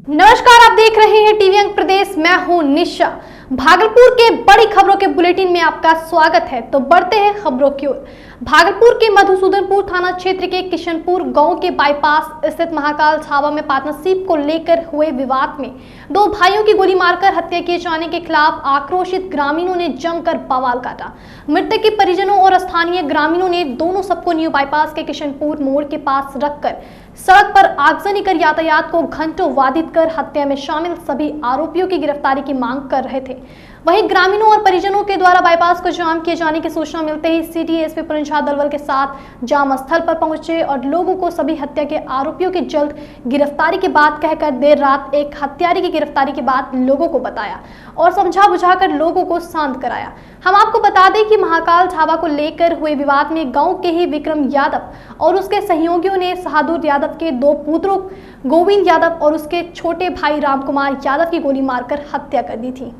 नमस्कार, आप देख रहे हैं टीवी अंक प्रदेश। मैं हूं निशा। भागलपुर के बड़ी खबरों के बुलेटिन में आपका स्वागत है। तो बढ़ते हैं खबरों की ओर। भागलपुर के मधुसूदनपुर थाना क्षेत्र के किशनपुर गांव के बाईपास स्थित महाकाल ढाबा में पार्टनरशिप को लेकर हुए विवाद में दो भाइयों की गोली मारकर हत्या किए जाने के खिलाफ आक्रोशित ग्रामीणों ने जमकर बवाल काटा। मृतक के परिजनों और स्थानीय ग्रामीणों ने दोनों सबको न्यू बाईपास के किशनपुर मोड़ के पास रखकर सड़क पर आगजनी कर यातायात को घंटों बाधित कर हत्या में शामिल सभी आरोपियों की गिरफ्तारी की मांग कर रहे थे। वहीं ग्रामीणों और परिजनों के द्वारा बाईपास को जाम किए जाने की सूचना मिलते ही सिटी एसपी पुरंझा दलवल के साथ जाम स्थल पर पहुंचे और लोगों को सभी हत्या के आरोपियों की जल्द गिरफ्तारी की बात कहकर देर रात एक हत्यारे की गिरफ्तारी की बात लोगों को बताया और समझा बुझाकर लोगों को शांत कराया। हम आपको बता दें कि महाकाल ढाबा को लेकर हुए विवाद में गांव के ही विक्रम यादव और उसके सहयोगियों ने बहादुर यादव के दो पुत्रों गोविंद यादव और उसके छोटे भाई रामकुमार यादव की गोली मारकर हत्या कर दी थी।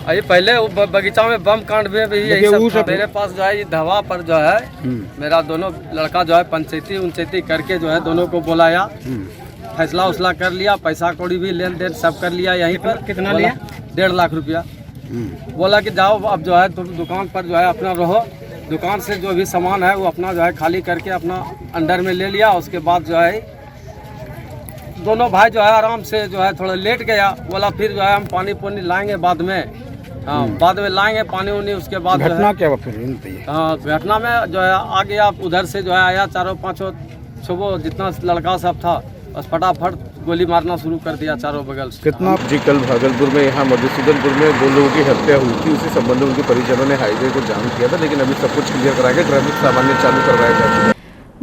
अरे पहले बगीचा में बम कांड में भी यही सब था। मेरे पास जो है ये ढाबा पर जो है मेरा दोनों लड़का जो है पंचायती करके जो है दोनों को बुलाया, फैसला उसला कर लिया, पैसा कौड़ी भी लेन देन सब कर लिया। यहीं पर कितना लिया? 1.5 लाख रुपया। बोला कि जाओ अब जो है तुम दुकान पर जो है अपना रहो, दुकान से जो भी सामान है वो अपना जो है खाली करके अपना अंडर में ले लिया। उसके बाद जो है दोनों भाई जो है आराम से जो है थोड़ा लेट गया। बोला फिर जो है हम पानी पुनी लाएंगे बाद में, हाँ बाद में लाएंगे पानी उनी। उसके बाद घटना क्या हुआ फिर? हाँ घटना में जो है आगे आप उधर से जो है आया, 4-5 छुबो जितना लड़का सब था बस फटाफट गोली मारना शुरू कर दिया चारों बगल से। कितना जी कल भागलपुर में यहाँ मधुसूदनपुर में 2 लोगों की हत्या हुई थी। उसी संबंध में उनके परिजनों ने हाईवे को जाम किया था, लेकिन अभी सब कुछ क्लियर करा के ट्रैफिक सामान्य चालू करवाया जा चुका है।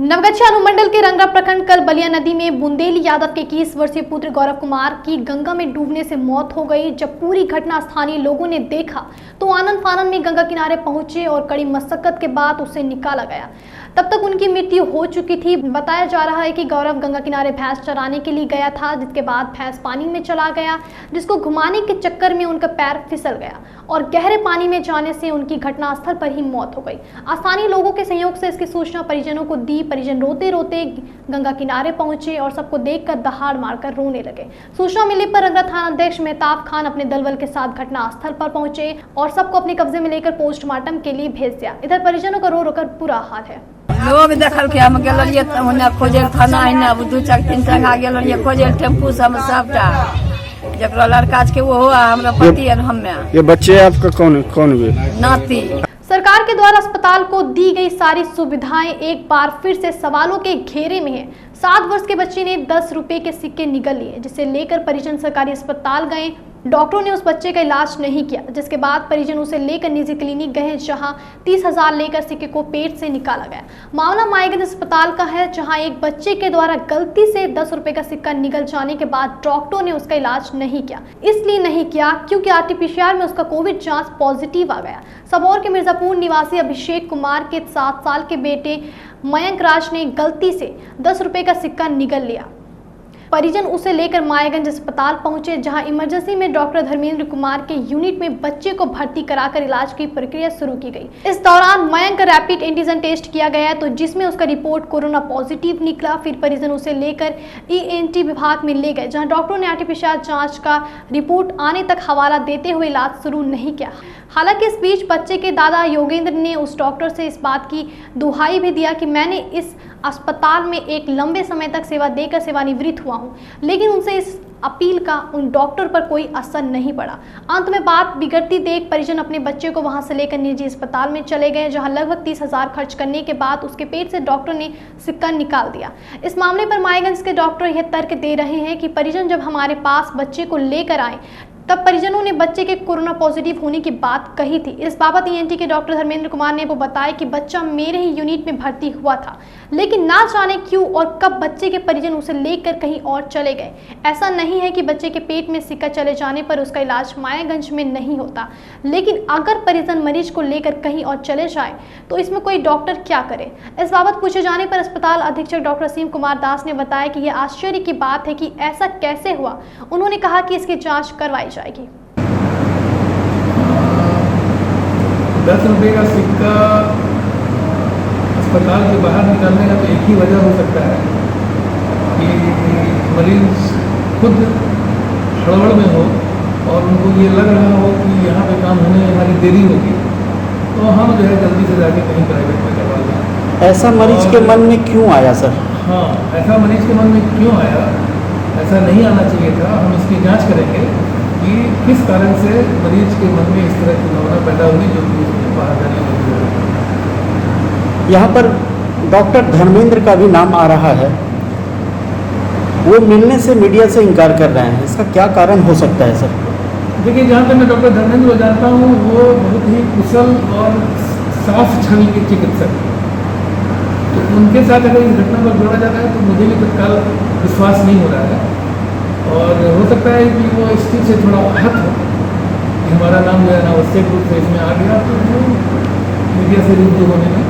नवगछिया अनुमंडल के रंगरा प्रखंड कल बलिया नदी में बुंदेली यादव के 21 वर्षीय पुत्र गौरव कुमार की गंगा में डूबने से मौत हो गई। जब पूरी घटना स्थानीय लोगों ने देखा तो आनंद फानन में गंगा किनारे पहुंचे और कड़ी मशक्कत के बाद उसे निकाला गया। तब तक उनकी मृत्यु हो चुकी थी। बताया जा रहा है कि गौरव गंगा किनारे भैंस चराने के लिए गया था, जिसके बाद भैंस पानी में चला गया, जिसको घुमाने के चक्कर में उनका पैर फिसल गया और गहरे पानी में जाने से उनकी घटनास्थल पर ही मौत हो गई। स्थानीय लोगों के सहयोग से इसकी सूचना परिजनों को दी। परिजन रोते रोते गंगा किनारे पहुंचे और सबको देखकर दहाड़ मारकर रोने लगे। सूचना मिलने पर रंगरा थाना अध्यक्ष मेहताब खान अपने दलबल के साथ घटनास्थल पर पहुंचे और सबको अपने कब्जे में लेकर पोस्टमार्टम के लिए भेज दिया। इधर परिजनों का रो रोकर बुरा हाल है। लोग देखल के हम गेलिए त ओने खोजे थाना आइना 2-3 टंगा गेलिए खोजे टेम्पू सब सबटा जकरा लड़का के वो हमरा पति और हम्मे। ये बच्चे आपका कौन हुए? नाती। सरकार के द्वारा अस्पताल को दी गई सारी सुविधाएं एक बार फिर से सवालों के घेरे में है। 7 वर्ष के बच्चे ने 10 रुपए के सिक्के निगल लिए, जिसे लेकर परिजन सरकारी अस्पताल गए। डॉक्टरों ने उस बच्चे का इलाज नहीं किया, जिसके बाद परिजन उसे लेकर निजी क्लिनिक गए, जहां 30,000 लेकर सिक्के को पेट से निकाला गया। मामला मायागंज अस्पताल का है, जहां एक बच्चे के द्वारा गलती से 10 रुपए का सिक्का निकल जाने के बाद डॉक्टरों ने उसका इलाज नहीं किया। इसलिए नहीं किया क्योंकि RT-PCR में उसका कोविड जांच पॉजिटिव आ गया। सबौर के मिर्जापुर निवासी अभिषेक कुमार के 7 साल के बेटे मयंक राज ने गलती से 10 रुपए का सिक्का निगल लिया। परिजन उसे लेकर मायागंज अस्पताल पहुंचे, जहां इमरजेंसी में डॉक्टर धर्मेंद्र कुमार के यूनिट में बच्चे को भर्ती कराकर इलाज की प्रक्रिया शुरू की गई। इस दौरान मयंक का रैपिड एंटीजन टेस्ट किया गया, तो जिसमें उसका रिपोर्ट कोरोना पॉजिटिव निकला। फिर परिजन उसे लेकर ENT विभाग में ले गए, जहां डॉक्टरों ने RT-PCR जांच का रिपोर्ट आने तक हवाला देते हुए इलाज शुरू नहीं किया। हालांकि इस बीच बच्चे के दादा योगेंद्र ने उस डॉक्टर से इस बात की दुहाई भी दिया कि मैंने इस अस्पताल में एक लंबे समय तक सेवा देकर सेवानिवृत्त हुआ हूं, लेकिन उनसे इस अपील का उन डॉक्टर पर कोई असर नहीं पड़ा। अंत में बात बिगड़ती देख परिजन अपने बच्चे को वहां से लेकर निजी अस्पताल में चले गए, जहां लगभग 30,000 खर्च करने के बाद उसके पेट से डॉक्टर ने सिक्का निकाल दिया। इस मामले पर मायागंज के डॉक्टर यह तर्क दे रहे हैं कि परिजन जब हमारे पास बच्चे को लेकर आए तब परिजनों ने बच्चे के कोरोना पॉजिटिव होने की बात कही थी। इस बाबत ENT के डॉक्टर धर्मेंद्र कुमार ने वो बताया कि बच्चा मेरे ही यूनिट में भर्ती हुआ था, लेकिन ना जाने क्यों और कब बच्चे के परिजन उसे लेकर कहीं और चले गए। ऐसा नहीं है कि बच्चे के पेट में सिक्का चले जाने पर उसका इलाज मायागंज में नहीं होता, लेकिन अगर परिजन मरीज को लेकर कहीं और चले जाए तो इसमें कोई डॉक्टर क्या करे। इस बाबत पूछे जाने पर अस्पताल अधीक्षक डॉक्टर असीम कुमार दास ने बताया कि यह आश्चर्य की बात है कि ऐसा कैसे हुआ। उन्होंने कहा कि इसकी जाँच करवाई जाएगी। 10 रुपये का सिक्का अस्पताल के बाहर निकालने का तो एक ही वजह हो सकता है कि मरीज खुद हड़बड़ में हो और उनको ये लग रहा हो कि यहाँ पे काम होने में हमारी देरी होगी, तो हम जो है जल्दी से जाके कहीं प्राइवेट में करवा लें। ऐसा मरीज के मन में क्यों आया सर? हाँ, ऐसा मरीज के मन में क्यों आया, ऐसा नहीं आना चाहिए था। हम इसकी जांच करेंगे कि किस कारण से मरीज के मन में इस तरह की भावना पैदा हुई जो कि उसको बाहर जाने में। यहाँ पर डॉक्टर धर्मेंद्र का भी नाम आ रहा है, वो मिलने से मीडिया से इनकार कर रहे हैं, इसका क्या कारण हो सकता है सर? देखिए, जहाँ तक मैं डॉक्टर धर्मेंद्र को जानता हूँ, वो बहुत ही कुशल और साफ छवि के चिकित्सक हैं। तो उनके साथ अगर इस घटना पर जोड़ा जाता है तो मुझे भी तत्काल विश्वास नहीं हो रहा है, और हो सकता है कि वो इस चीज़ से थोड़ा आहत हो कि हमारा नाम जो है अनावश्यक रूप से इसमें आ गया, तो वो मीडिया से रुजू होने में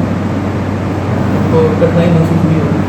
उनको कठिनाई महसूस नहीं होगी।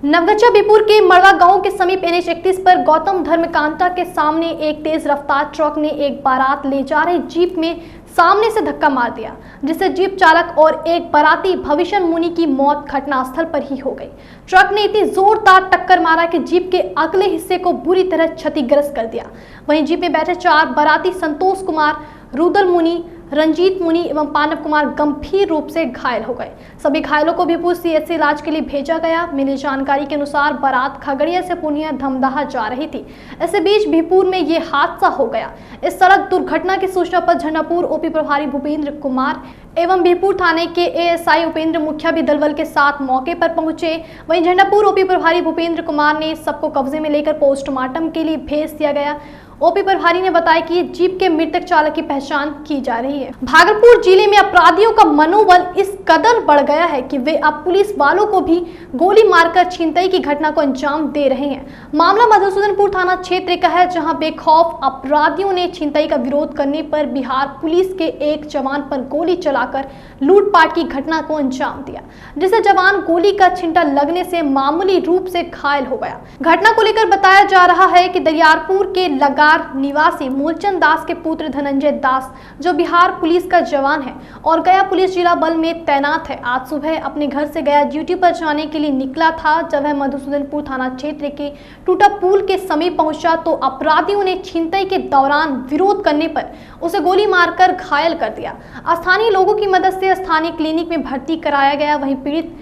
नवगछिया बीपुर के मड़वा गांव के समीप NH 31 पर गौतम धर्मकांता के सामने एक तेज रफ्तार ट्रक ने एक बारात ले जा रही जीप में सामने से धक्का मार दिया, जिससे जीप चालक और एक बाराती भविष्य मुनि की मौत घटनास्थल पर ही हो गई। ट्रक ने इतनी जोरदार टक्कर मारा कि जीप के अगले हिस्से को बुरी तरह क्षतिग्रस्त कर दिया। वहीं जीप में बैठे 4 बाराती संतोष कुमार, रुदल मुनि, रंजीत मुनि एवं पानव कुमार गंभीर रूप से घायल हो गए। सभी घायलों को बीपुर CH से इलाज के लिए भेजा गया। मिली जानकारी के अनुसार बारात खगड़िया से पूर्णिया धमदाहा जा रही थी। इसी बीच बीपुर में ये हादसा हो गया। इस सड़क दुर्घटना की सूचना पर झंडापुर OP प्रभारी भूपेंद्र कुमार एवं बीपुर थाने के ASI उपेंद्र मुखिया भी दलबल के साथ मौके पर पहुंचे। वहीं झंडापुर OP प्रभारी भूपेंद्र कुमार ने सबको कब्जे में लेकर पोस्टमार्टम के लिए भेज दिया गया। OP प्रभारी ने बताया कि जीप के मृतक चालक की पहचान की जा रही है। भागलपुर जिले में अपराधियों का मनोबल इस कदर बढ़ गया है कि वे अब पुलिस वालों को भी गोली मारकर छीनताई की घटना को अंजाम दे रहे हैं। मामला मधुसूदनपुर थाना क्षेत्र का है, जहां बेखौफ अपराधियों ने छीनताई का विरोध करने पर बिहार पुलिस के एक जवान पर गोली चलाकर लूटपाट की घटना को अंजाम दिया, जिसे जवान गोली का छिंटा लगने से मामूली रूप से घायल हो गया। घटना को लेकर बताया जा रहा है कि दरियारपुर के लगार निवासी मूलचंद दास के पुत्र धनंजय दास, जो बिहार पुलिस का जवान है और गया पुलिस जिला बल में तैनात है, आज सुबह अपने घर से गया ड्यूटी पर जाने के लिए निकला था। जब वह मधुसूदनपुर थाना क्षेत्र के टूटा पुल के समीप पहुंचा तो अपराधियों ने छीनताई के दौरान विरोध करने पर उसे गोली मारकर घायल कर दिया। स्थानीय लोगों की मदद से स्थानीय क्लिनिक में भर्ती कराया गया। वहीं पीड़ित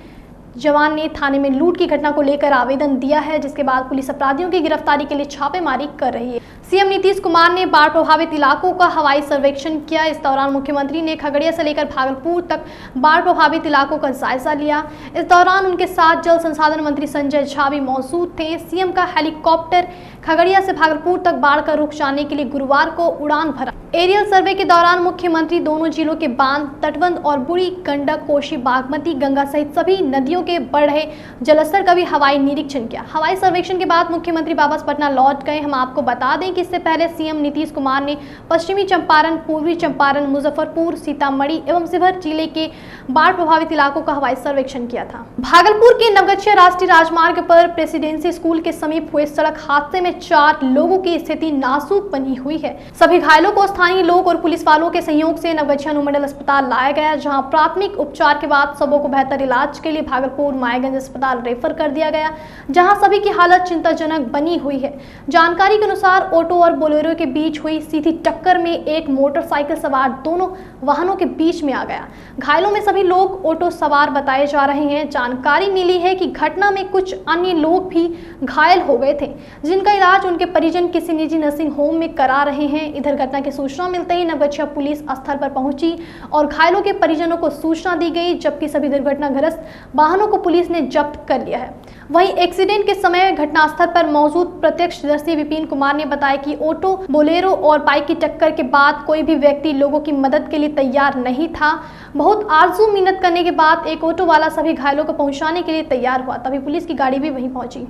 जवान ने थाने में लूट की घटना को लेकर आवेदन दिया है, जिसके बाद पुलिस अपराधियों की गिरफ्तारी के लिए छापेमारी कर रही है। CM नीतीश कुमार ने बाढ़ प्रभावित इलाकों का हवाई सर्वेक्षण किया। इस दौरान मुख्यमंत्री ने खगड़िया से लेकर भागलपुर तक बाढ़ प्रभावित इलाकों का जायजा लिया। इस दौरान उनके साथ जल संसाधन मंत्री संजय झा भी मौजूद थे। CM का हेलीकॉप्टर खगड़िया से भागलपुर तक बाढ़ का रुख जानने के लिए गुरुवार को उड़ान भरा। एरियल सर्वे के दौरान मुख्यमंत्री दोनों जिलों के बांध, तटबंध और बूढ़ी गंडक, कोसी, बागमती, गंगा सहित सभी नदियों के बढ़ रहे जलस्तर का भी हवाई निरीक्षण किया। हवाई सर्वेक्षण के बाद मुख्यमंत्री वापस पटना लौट गए। हम आपको बता दें कि इससे पहले CM नीतीश कुमार ने पश्चिमी चंपारण, पूर्वी चंपारण, मुजफ्फरपुर, सीतामढ़ी एवं शिवहर जिले के बाढ़ प्रभावित इलाकों का हवाई सर्वेक्षण किया था। भागलपुर के नवगछिया राष्ट्रीय राजमार्ग पर प्रेसिडेंसी स्कूल के समीप हुए सड़क हादसे में 4 लोगों की स्थिति नाजुक बनी हुई है। सभी घायलों को स्थानीय लोग और पुलिस वालों के सहयोग से नवगछिया अनुमंडल अस्पताल लाया गया, जहां प्राथमिक उपचार के बाद सबों को बेहतर इलाज के लिए भागलपुर मायागंज अस्पताल रेफर कर दिया गया, जहां सभी की हालत चिंताजनक बनी हुई है। जानकारी के अनुसार ऑटो और बोलेरो के बीच हुई सीधी टक्कर में एक मोटरसाइकिल सवार दोनों वाहनों के बीच में आ गया। घायलों में सभी लोग ऑटो सवार बताए जा रहे हैं। जानकारी मिली है कि घटना में कुछ अन्य लोग भी घायल हो गए थे, जिनका इलाज उनके परिजन किसी निजी नर्सिंग होम में करा रहे हैं। इधर घटना की सूचना मिलते ही नवगछिया पुलिस स्थल पर पहुंची और घायलों के परिजनों को सूचना दी गई, जबकि सभी दुर्घटनाग्रस्त वाहनों को पुलिस ने जब्त कर लिया है। वहीं एक्सीडेंट के समय घटनास्थल पर मौजूद प्रत्यक्षदर्शी विपिन कुमार ने बताया कि ऑटो, बोलेरो और बाइक की टक्कर के बाद कोई भी व्यक्ति लोगों की मदद के लिए तैयार नहीं था। बहुत आरजू मिन्नत करने के बाद एक ऑटो वाला सभी घायलों को पहुंचाने के लिए तैयार हुआ, तभी पुलिस की गाड़ी भी वहीं पहुंची।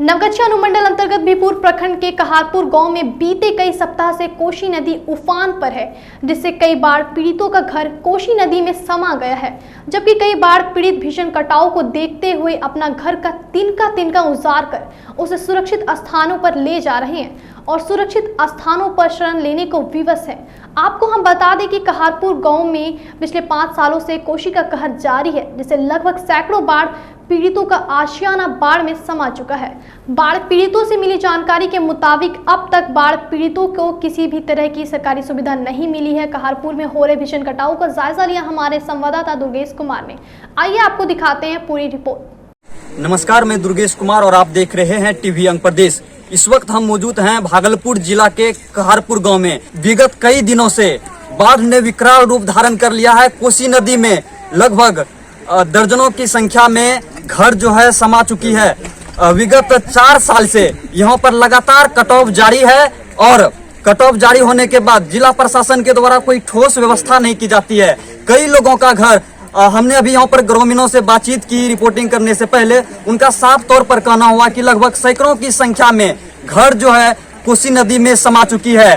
नवगछिया अनुमंडल अंतर्गत बीपुर प्रखंड के कहारपुर गांव में बीते कई सप्ताह से कोसी नदी उफान पर है, जिससे कई बाढ़ पीड़ितों का घर कोसी नदी में समा गया है, जबकि कई बाढ़ पीड़ित भीषण कटाव को देखते हुए अपना घर का तिनका उजाड़ कर उसे सुरक्षित स्थानों पर ले जा रहे हैं और सुरक्षित स्थानों पर शरण लेने को विवश है। आपको हम बता दें कि कहारपुर गांव में पिछले 5 सालों से कोसी का कहर जारी है, जिससे लगभग सैकड़ों बाढ़ पीड़ितों का आशियाना बाढ़ में समा चुका है। बाढ़ पीड़ितों से मिली जानकारी के मुताबिक अब तक बाढ़ पीड़ितों को किसी भी तरह की सरकारी सुविधा नहीं मिली है। कहारपुर में हो रहे भीषण कटाव का जायजा लिया हमारे संवाददाता दुर्गेश कुमार ने। आइए आपको दिखाते हैं पूरी रिपोर्ट। नमस्कार, मैं दुर्गेश कुमार और आप देख रहे हैं टीवी अंग प्रदेश। इस वक्त हम मौजूद हैं भागलपुर जिला के कहारपुर गांव में। विगत कई दिनों से बाढ़ ने विकराल रूप धारण कर लिया है। कोसी नदी में लगभग दर्जनों की संख्या में घर जो है समा चुकी है। विगत 4 साल से यहाँ पर लगातार कटाव जारी है और कटाव जारी होने के बाद जिला प्रशासन के द्वारा कोई ठोस व्यवस्था नहीं की जाती है। कई लोगों का घर हमने अभी यहाँ पर ग्रामीणों से बातचीत की रिपोर्टिंग करने से पहले, उनका साफ तौर पर कहना हुआ कि लगभग सैकड़ों की संख्या में घर जो है कोसी नदी में समा चुकी है।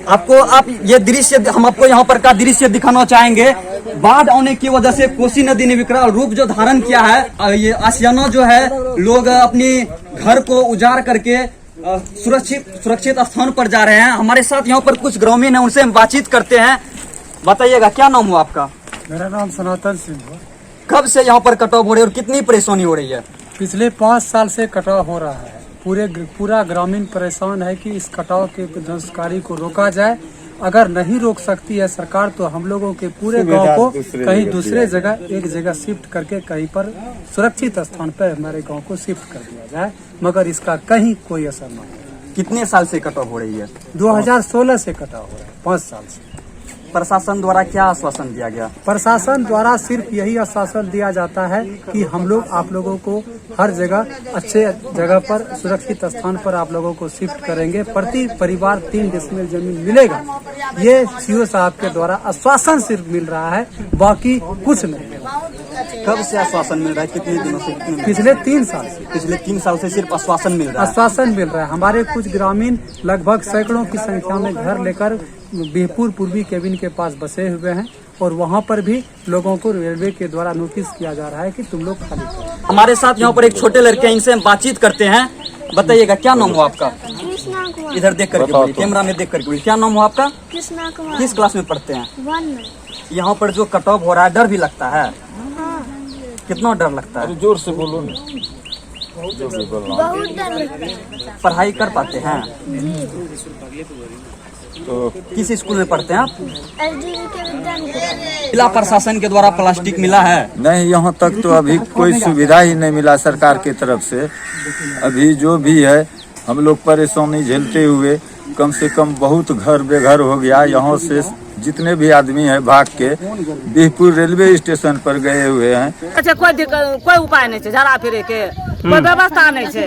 आप ये दृश्य, हम आपको यहाँ पर का दृश्य दिखाना चाहेंगे। बाढ़ आने की वजह से कोसी नदी ने विकराल रूप जो धारण किया है। ये आशियाना जो है लोग अपनी घर को उजाड़ करके सुरक्षित स्थान पर जा रहे हैं। हमारे साथ यहाँ पर कुछ ग्रामीण हैं, उनसे हम बातचीत करते हैं। बताइएगा, क्या नाम हुआ आपका? मेरा नाम सनातन सिंह है। कब से यहाँ पर कटाव हो रही है और कितनी परेशानी हो रही है? पिछले 5 साल से कटाव हो रहा है। पूरा ग्रामीण परेशान है कि इस कटाव के विध्वंसकारी को रोका जाए। अगर नहीं रोक सकती है सरकार तो हम लोगों के पूरे गांव को कहीं दूसरे जगह एक जगह शिफ्ट करके कहीं पर सुरक्षित स्थान पर हमारे गांव को शिफ्ट कर दिया जाए, मगर इसका कहीं कोई असर नहीं। कितने साल से कटाव हो रही है? 2016 से कटाव हो रहा है, 5 साल से। प्रशासन द्वारा क्या आश्वासन दिया गया? प्रशासन द्वारा सिर्फ यही आश्वासन दिया जाता है कि हम लोग आप लोगों को हर जगह अच्छे जगह पर सुरक्षित स्थान पर आप लोगों को शिफ्ट करेंगे, प्रति परिवार 3 डेसिमल जमीन मिलेगा। ये सीओ साहब के द्वारा आश्वासन सिर्फ मिल रहा है, बाकी कुछ नहीं। कब से आश्वासन मिल रहा है? कितने दिनों से? पिछले 3 साल से। पिछले 3 साल से सिर्फ आश्वासन मिल रहा है? आश्वासन मिल रहा है। हमारे कुछ ग्रामीण लगभग सैकड़ों की संख्या में घर लेकर बिहपुर पूर्वी केबिन के पास बसे हुए हैं और वहाँ पर भी लोगों को रेलवे के द्वारा नोटिस किया जा रहा है कि तुम लोग खाली करो। हमारे साथ यहाँ पर एक छोटे लड़के हैं, इनसे हम बातचीत करते हैं। बताइएगा, क्या नाम हुआ आपका? इधर देख करके बोलिए, कैमरा में देख करके बोलिए। क्या नाम हुआ आपका? कृष्णा कुमार। किस क्लास में पढ़ते हैं? 1 में। यहाँ पर जो कटाव हो रहा है, डर भी लगता है? कितना डर लगता है? जोर से बोलो ना। बहुत डर लगता है। पढ़ाई कर पाते हैं? तो किस स्कूल में पढ़ते हैं आप? एसडीए के विद्यालय। जिला प्रशासन के द्वारा प्लास्टिक मिला है? नहीं, यहाँ तक तो अभी कोई सुविधा ही नहीं मिला सरकार की तरफ से। अभी जो भी है हम लोग परेशानी झेलते हुए कम से कम बहुत घर बेघर हो गया। यहाँ से जितने भी आदमी हैं भाग के बिहपुर रेलवे स्टेशन पर गए हुए हैं। अच्छा, कोई उपाय नहीं है, झाड़ा फिरे के कोई व्यवस्था नहीं है।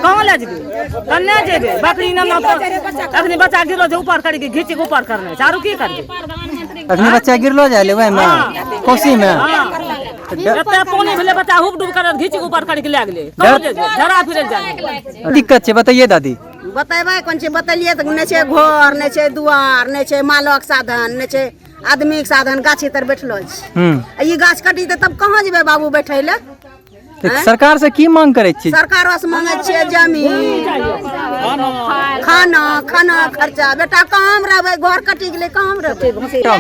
कहाँ ले जेबे? कन्ने जेबे? बकरी न अखनी बच्चा गिरो जे ऊपर करके घींच के ऊपर करने चारू की करबे? अखनी बच्चा गिरलो जाले वही में कोसी में एते पानी भेले, बच्चा हुब डूब कर घींच के ऊपर करके ले गेले। कहाँ ले जे? झाड़ा फिरे जाए। दिक्कत है, बताइए दादी। बतेबे कोन चीज बतेलिए तो नहीं छे घर, नहीं छे दुआर, नहीं छे मालक साधन, नहीं छे आदमी के साधन। गाछी तर बैठलो छी। ये गाछ कटी तब कहाँ जेबे बाबू बैठे ले? सरकार से की मांग करे छी? सरकार से मांगे छे जमीन, खाना खर्चा। बेटा कहाँ रहबे? घर कटी गेले, कहाँ रहबे?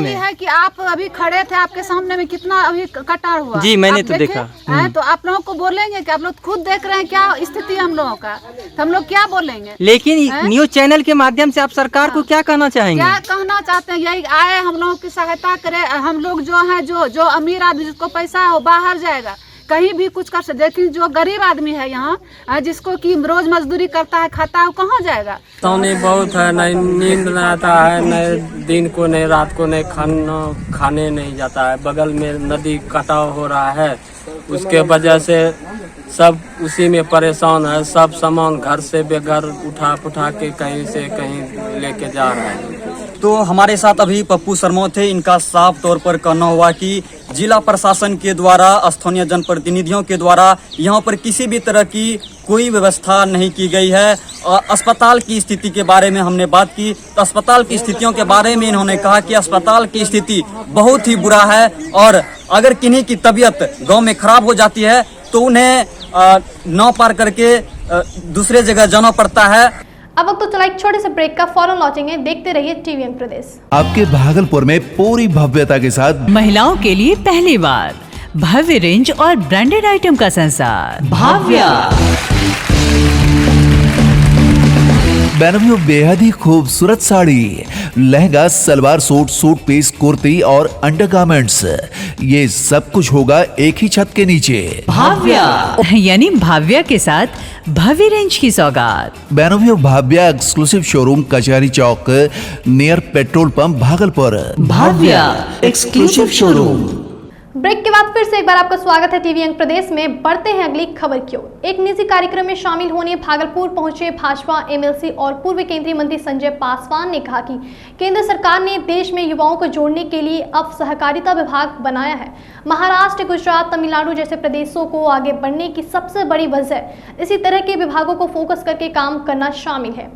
ये है कि आप अभी खड़े थे, आपके सामने में कितना अभी कटाव हुआ। जी, मैंने तो देखा। तो आप लोगों को बोलेंगे कि आप लोग खुद देख रहे हैं क्या स्थिति हम लोगों का, तो हम लोग क्या बोलेंगे? लेकिन न्यूज चैनल के माध्यम से आप सरकार को क्या कहना चाहेंगे? क्या कहना चाहते हैं? यही आए हम लोगों की सहायता करे। हम लोग जो है जो अमीर आदमी जिसको पैसा है वो बाहर जाएगा, कहीं भी कुछ कर सकते, लेकिन जो गरीब आदमी है यहाँ जिसको कि रोज मजदूरी करता है, खाता है, वो कहाँ जाएगा? पानी बहुत है, नहीं नींद नहीं आता है, नहीं दिन को नहीं रात को नहीं खाने नहीं जाता है। बगल में नदी कटाव हो रहा है, उसके वजह से सब उसी में परेशान है। सब सामान घर से बेघर उठा के कहीं से कहीं लेके जा रहे हैं। तो हमारे साथ अभी पप्पू शर्मा थे। इनका साफ तौर पर कहना हुआ कि जिला प्रशासन के द्वारा, स्थानीय जनप्रतिनिधियों के द्वारा यहाँ पर किसी भी तरह की कोई व्यवस्था नहीं की गई है। अस्पताल की स्थिति के बारे में हमने बात की तो अस्पताल की स्थितियों के बारे में इन्होंने कहा कि अस्पताल की स्थिति बहुत ही बुरा है और अगर किन्हीं की तबीयत गांव में खराब हो जाती है तो उन्हें नाव पार करके दूसरे जगह जाना पड़ता है। अब वक्त तो चला एक छोटे से ब्रेक का, फौरन लौटेंगे। देखते रहिए टीवी अंग प्रदेश। आपके भागलपुर में पूरी भव्यता के साथ महिलाओं के लिए पहली बार भव्य रेंज और ब्रांडेड आइटम का संसार भाव्या। बेनवियों बेहद ही खूबसूरत sari, lehenga, salwar suit, suit piece, kurti और अंडरगारमेंट्स, ये सब कुछ होगा एक ही छत के नीचे। भाव्या यानी भाव्या के साथ भव्य रेंज की सौगात। बेनवियों Bhavya exclusive showroom Kachahri Chowk near petrol pump Bhagalpur. Bhavya exclusive showroom. Break के बाद फिर से एक बार आपका स्वागत है टीवी अंक प्रदेश में। बढ़ते हैं अगली खबर की ओर। एक निजी कार्यक्रम में शामिल होने भागलपुर पहुंचे भाजपा एमएलसी और पूर्व केंद्रीय मंत्री संजय पासवान ने कहा कि केंद्र सरकार ने देश में युवाओं को जोड़ने के लिए अब सहकारिता विभाग बनाया है। महाराष्ट्र, गुजरात, तमिलनाडु जैसे प्रदेशों को आगे बढ़ने की सबसे बड़ी वजह इसी तरह के विभागों को फोकस करके काम करना शामिल है,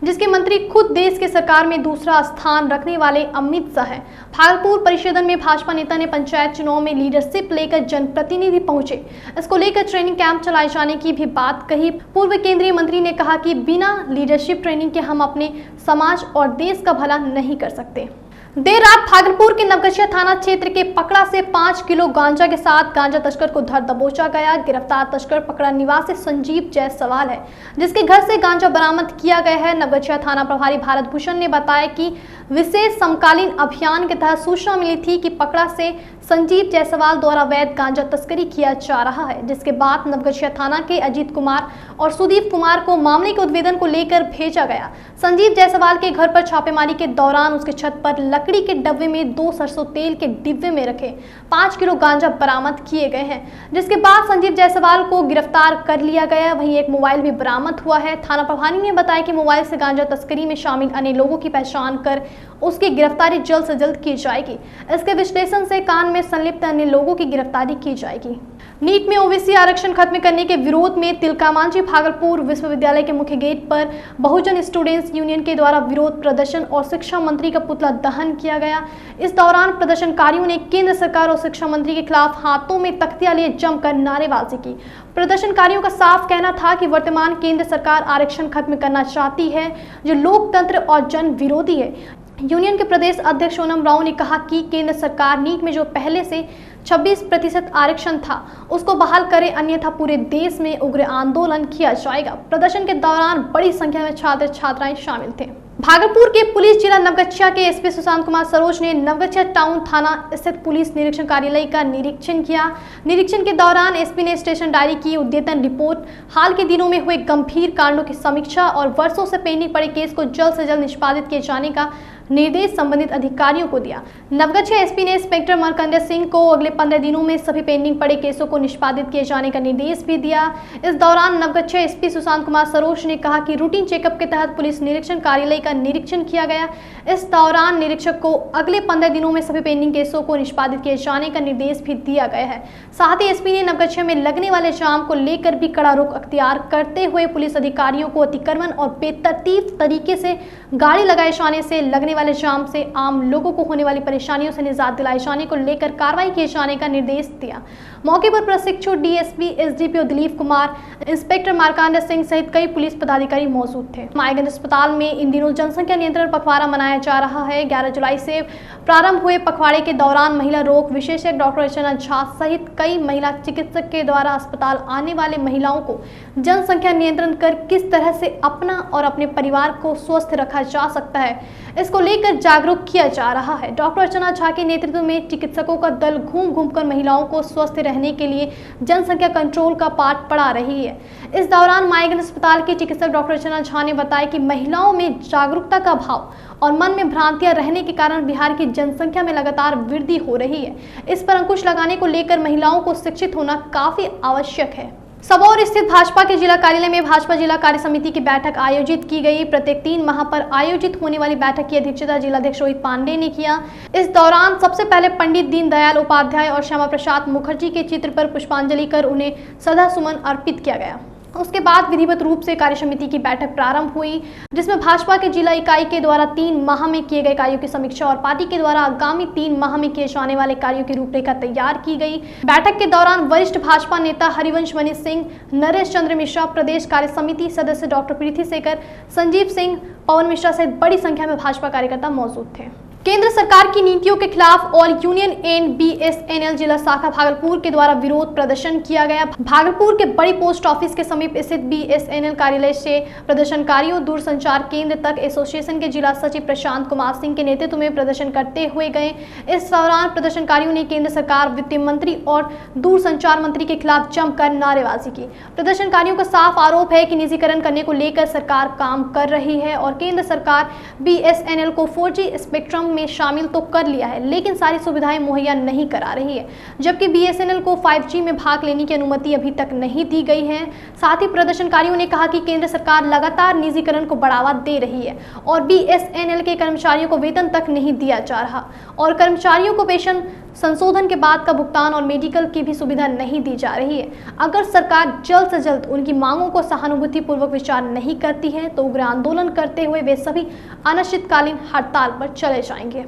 जिसके मंत्री खुद देश के सरकार में दूसरा स्थान रखने वाले अमित शाह हैं। भागलपुर परिषद में भाजपा नेता ने पंचायत चुनाव में लीडरशिप लेकर जनप्रतिनिधि पहुंचे। इसको लेकर ट्रेनिंग कैंप चलाए जाने की भी बात कही। पूर्व केंद्रीय मंत्री ने कहा कि बिना लीडरशिप ट्रेनिंग के हम अपने समाज और देश का भला नहीं कर सकते। देर रात भागलपुर के नवगछिया थाना क्षेत्र के पकड़ा से 5 किलो गांजा के साथ गांजा तस्कर को धर दबोचा गया। गिरफ्तार तस्कर पकड़ा निवासी संजीव जायसवाल है, जिसके घर से गांजा बरामद किया गया है। नवगछिया थाना प्रभारी भारत भूषण ने बताया कि विशेष समकालीन अभियान के तहत सूचना मिली थी कि पकड़ा से संजीव जायसवाल द्वारा अवैध गांजा तस्करी किया जा रहा है, जिसके बाद नवगछिया थाना के अजीत कुमार और सुदीप कुमार को मामले के उद्भेदन को लेकर भेजा गया। संजीव जायसवाल के घर पर छापेमारी के दौरान उसके छत पर लकड़ी के डब्बे में 2 सरसों तेल के डिब्बे में रखे 5 किलो गांजा बरामद किए गए हैं, जिसके बाद संजीव जायसवाल को गिरफ्तार कर लिया गया। वहीं एक मोबाइल भी बरामद हुआ है। थाना प्रभारी ने बताया कि मोबाइल से गांजा तस्करी में शामिल अन्य लोगों की पहचान कर उसकी गिरफ्तारी जल्द से जल्द की जाएगी। इसके विश्लेषण से कांड में संलिप्त अन्य लोगों की गिरफ्तारी की जाएगी। नीट में ओबीसी आरक्षण खत्म करने के विरोध में तिलकामांझी भागलपुर विश्वविद्यालय के मुख्य गेट पर बहुजन स्टूडेंट्स यूनियन के द्वारा विरोध प्रदर्शन और शिक्षा मंत्री का पुतला दहन किया गया। इस दौरान प्रदर्शनकारियों ने केंद्र सरकार और शिक्षा मंत्री के खिलाफ हाथों में तख्तियां लिए जमकर नारेबाजी की। प्रदर्शनकारियों का साफ कहना था कि वर्तमान केंद्र सरकार आरक्षण खत्म करना चाहती है, जो लोकतंत्र और जन विरोधी है। यूनियन के प्रदेश अध्यक्ष सोनम राव ने कहा कि केंद्र सरकार नीट में जो पहले से 26% आरक्षण था उसको बहाल करे, अन्यथा पूरे देश में उग्र आंदोलन किया जाएगा। प्रदर्शन के दौरान बड़ी संख्या में छात्र छात्राएं शामिल थे। भागलपुर के पुलिस जिला नवगछिया के एसपी सुशांत कुमार सरोज ने नवगछिया टाउन थाना स्थित पुलिस निरीक्षण कार्यालय का निरीक्षण किया। निरीक्षण के दौरान एसपी ने स्टेशन डायरी की उद्यतन रिपोर्ट, हाल के दिनों में हुए गंभीर कांडों की समीक्षा और वर्षों से पेंडिंग पड़े केस को जल्द से जल्द निष्पादित किए जाने का निर्देश संबंधित अधिकारियों को दिया। नवगछिया एसपी ने इंस्पेक्टर मरकंडे सिंह को अगले 15 दिनों में सभी पेंडिंग पड़े केसों को निष्पादित किए जाने का निर्देश भी दिया। इस दौरान नवगछिया एसपी सुशांत कुमार सरोज ने कहा कि रूटीन चेकअप के तहत पुलिस निरीक्षण कार्यालय का निरीक्षण किया गया। इस दौरान निरीक्षक को अगले 15 दिनों में सभी पेंडिंग केसों को निष्पादित किए जाने का निर्देश भी दिया गया है। साथ ही एसपी ने नवगछिया में लगने वाले जाम को लेकर भी कड़ा रुख अख्तियार करते हुए पुलिस अधिकारियों को अतिक्रमण और बेतरतीब तरीके से गाड़ी लगाए जाने से लगने वाले जाम से आम लोगों को होने वाली परेशानियों से निजात दिलाए जाने को लेकर कार्रवाई किए जाने का निर्देश दिया। मौके पर प्रशिक्षु DSP SDPO Dilip Kumar, inspector Markande Singh सहित कई पुलिस पदाधिकारी मौजूद थे। मायागंज अस्पताल में इन दिनों जनसंख्या नियंत्रण पखवाड़ा मनाया जा रहा है। 11 जुलाई से प्रारंभ हुए पखवाड़े के दौरान महिला रोग विशेषज्ञ डॉक्टर अर्चना झा सहित कई महिला चिकित्सक के द्वारा अस्पताल आने वाले महिलाओं को जनसंख्या नियंत्रण कर किस तरह से अपना और अपने परिवार को स्वस्थ रखा जा सकता है, इसको लेकर जागरूक किया जा रहा है। डॉक्टर अर्चना झा के नेतृत्व में चिकित्सकों का दल घूम घूम कर महिलाओं को स्वस्थ रहने के लिए जनसंख्या कंट्रोल का पाठ पढ़ा रही है। इस दौरान मायागंज अस्पताल के चिकित्सक डॉक्टर अर्चना झा ने बताया कि महिलाओं में जागरूकता का भाव और मन में भ्रांतियां रहने के कारण बिहार की जनसंख्या में लगातार वृद्धि हो रही है। इस पर अंकुश लगाने को लेकर महिलाओं को शिक्षित होना काफी आवश्यक है। सबौर स्थित भाजपा के जिला कार्यालय में भाजपा जिला कार्य समिति की बैठक आयोजित की गई। प्रत्येक 3 माह पर आयोजित होने वाली बैठक की अध्यक्षता जिलाध्यक्ष रोहित पांडे ने किया। इस दौरान सबसे पहले पंडित दीनदयाल उपाध्याय और श्यामा प्रसाद मुखर्जी के चित्र पर पुष्पांजलि कर उन्हें श्रद्धा सुमन अर्पित किया गया। उसके बाद विधिवत रूप से कार्य समिति की बैठक प्रारंभ हुई, जिसमें भाजपा के जिला इकाई के द्वारा 3 माह में किए गए कार्यों की समीक्षा और पार्टी के द्वारा आगामी 3 माह में किए जाने वाले कार्यों की रूपरेखा तैयार की गई। बैठक के दौरान वरिष्ठ भाजपा नेता हरिवंश मणि सिंह, नरेश चंद्र मिश्रा, प्रदेश कार्य समिति सदस्य डॉक्टर प्रीति शेखर, संजीव सिंह, पवन मिश्रा सहित बड़ी संख्या में भाजपा कार्यकर्ता मौजूद थे। केंद्र सरकार की नीतियों के खिलाफ और यूनियन एंड बीएसएनएल जिला शाखा भागलपुर के द्वारा विरोध प्रदर्शन किया गया। भागलपुर के बड़ी पोस्ट ऑफिस के समीप स्थित बीएसएनएल कार्यालय से प्रदर्शनकारियों दूरसंचार केंद्र तक एसोसिएशन के जिला सचिव प्रशांत कुमार सिंह के नेतृत्व में प्रदर्शन करते हुए गए। इस दौरान प्रदर्शनकारियों ने केंद्र सरकार, वित्त मंत्री और दूरसंचार मंत्री के खिलाफ जमकर नारेबाजी की। प्रदर्शनकारियों का साफ आरोप है कि निजीकरण करने को लेकर सरकार काम कर रही है और केंद्र सरकार बीएसएनएल को 4G स्पेक्ट्रम में शामिल तो कर लिया है, लेकिन सारी सुविधाएं मुहैया नहीं करा रही है, जबकि बीएसएनएल को 5G में भाग लेने की अनुमति अभी तक नहीं दी गई है। साथ ही प्रदर्शनकारियों ने कहा कि केंद्र सरकार लगातार निजीकरण को बढ़ावा दे रही है और बीएसएनएल के कर्मचारियों को वेतन तक नहीं दिया जा रहा और कर्मचारियों को पेंशन संशोधन के बाद का भुगतान और मेडिकल की भी सुविधा नहीं दी जा रही है। अगर सरकार जल्द से जल्द उनकी मांगों को सहानुभूतिपूर्वक विचार नहीं करती है तो उग्र आंदोलन करते हुए वे सभी अनिश्चितकालीन हड़ताल पर चले जाएंगे।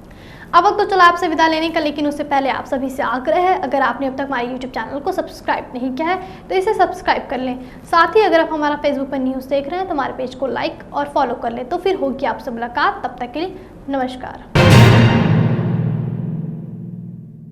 अब वक्त तो चला आपसे विदा लेने का, लेकिन उससे पहले आप सभी से आग्रह है, अगर आपने अब तक हमारे YouTube चैनल को सब्सक्राइब नहीं किया है तो इसे सब्सक्राइब कर लें। साथ ही अगर आप हमारा फेसबुक पर न्यूज़ देख रहे हैं तो हमारे पेज को लाइक और फॉलो कर लें। तो फिर होगी आपसे मुलाकात, तब तक के लिए नमस्कार।